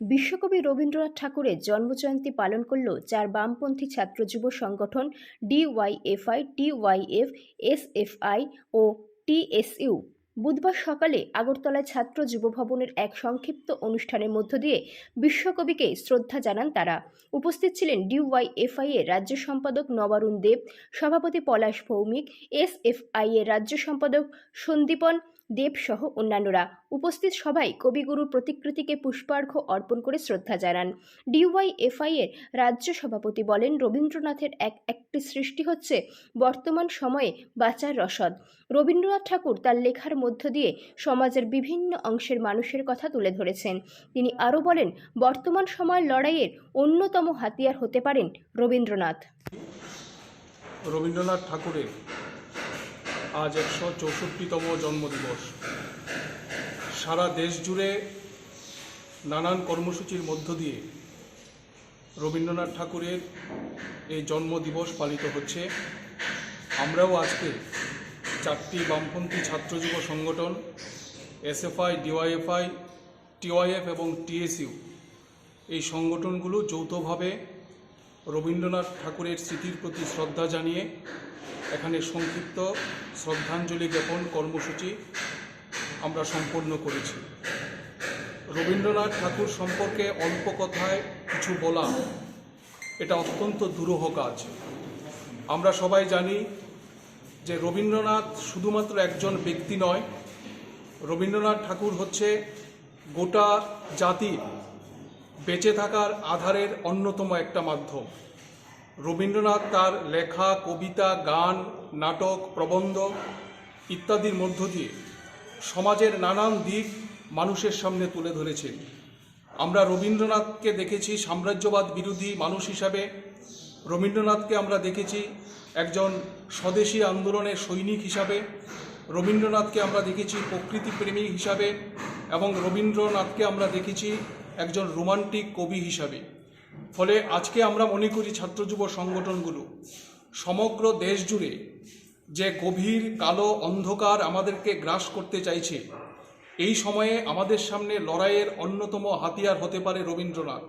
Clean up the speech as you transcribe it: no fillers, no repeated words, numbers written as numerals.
বিশ্বকবি রবীন্দ্রনাথ ঠাকুরের জন্মজয়ন্তী পালন করল 4 বামপন্থী ছাত্র যুব সংগঠন ডিওয়াইএফআই, টিওয়াইএফ, এসএফআই ও টিএসইউ। বুধবার সকালে আগরতলায় ছাত্র যুব ভবনের এক সংক্ষিপ্ত অনুষ্ঠানের মধ্য দিয়ে বিশ্বকবিকে শ্রদ্ধা জানান তারা। উপস্থিত ছিলেন ডিওয়াইএফআই এর রাজ্য সম্পাদক নবারুণ দেব, সভাপতি পলাশ ভৌমিক, এসএফআই এর রাজ্য সম্পাদক সন্দীপন দেব সহ অন্যান্যরা। উপস্থিত সবাই কবিগুরুর প্রতিকৃতিকে পুষ্পার্ঘ্য অর্পণ করে শ্রদ্ধা জানান। ডিওয়াইএফআই এর রাজ্য সভাপতি বলেন, রবীন্দ্রনাথের একটি সৃষ্টি হচ্ছে বর্তমান সময়ে বাঁচার রসদ। রবীন্দ্রনাথ ঠাকুর তার লেখার মধ্য দিয়ে সমাজের বিভিন্ন অংশের মানুষের কথা তুলে ধরেছেন। তিনি আরও বলেন, বর্তমান সময়ের লড়াইয়ের অন্যতম হাতিয়ার হতে পারেন রবীন্দ্রনাথ। রবীন্দ্রনাথ ঠাকুরের আজ 164তম জন্মদিবস। সারা দেশ জুড়ে নানান কর্মসূচির মধ্য দিয়ে রবীন্দ্রনাথ ঠাকুরের এই জন্মদিবস পালিত হচ্ছে। আমরাও আজকে 4টি বামপন্থী ছাত্র যুব সংগঠন এসএফআই, ডিওয়াইএফআই, টিওয়াইএফ এবং টিএসইউ এই সংগঠনগুলো যৌথভাবে রবীন্দ্রনাথ ঠাকুরের স্মৃতির প্রতি শ্রদ্ধা জানিয়ে এখানে সংক্ষিপ্ত শ্রদ্ধাঞ্জলি জ্ঞাপন কর্মসূচি আমরা সম্পন্ন করেছি। রবীন্দ্রনাথ ঠাকুর সম্পর্কে অল্প কথায় কিছু বলা এটা অত্যন্ত দুরূহ কাজ। আমরা সবাই জানি যে রবীন্দ্রনাথ শুধুমাত্র একজন ব্যক্তি নয়, রবীন্দ্রনাথ ঠাকুর হচ্ছে গোটা জাতির বেঁচে থাকার আধারের অন্যতম একটা মাধ্যম। রবীন্দ্রনাথ তার লেখা, কবিতা, গান, নাটক, প্রবন্ধ ইত্যাদির মধ্য দিয়ে সমাজের নানান দিক মানুষের সামনে তুলে ধরেছেন। আমরা রবীন্দ্রনাথকে দেখেছি সাম্রাজ্যবাদ বিরোধী মানুষ হিসাবে, রবীন্দ্রনাথকে আমরা দেখেছি একজন স্বদেশী আন্দোলনের সৈনিক হিসাবে, রবীন্দ্রনাথকে আমরা দেখেছি প্রকৃতিপ্রেমী হিসাবে এবং রবীন্দ্রনাথকে আমরা দেখেছি একজন রোমান্টিক কবি হিসাবে। ফলে আজকে আমরা মনে করি ছাত্র যুব সংগঠনগুলো সমগ্র দেশ জুড়ে যে গভীর কালো অন্ধকার আমাদেরকে গ্রাস করতে চাইছে, এই সময়ে আমাদের সামনে লড়াইয়ের অন্যতম হাতিয়ার হতে পারে রবীন্দ্রনাথ।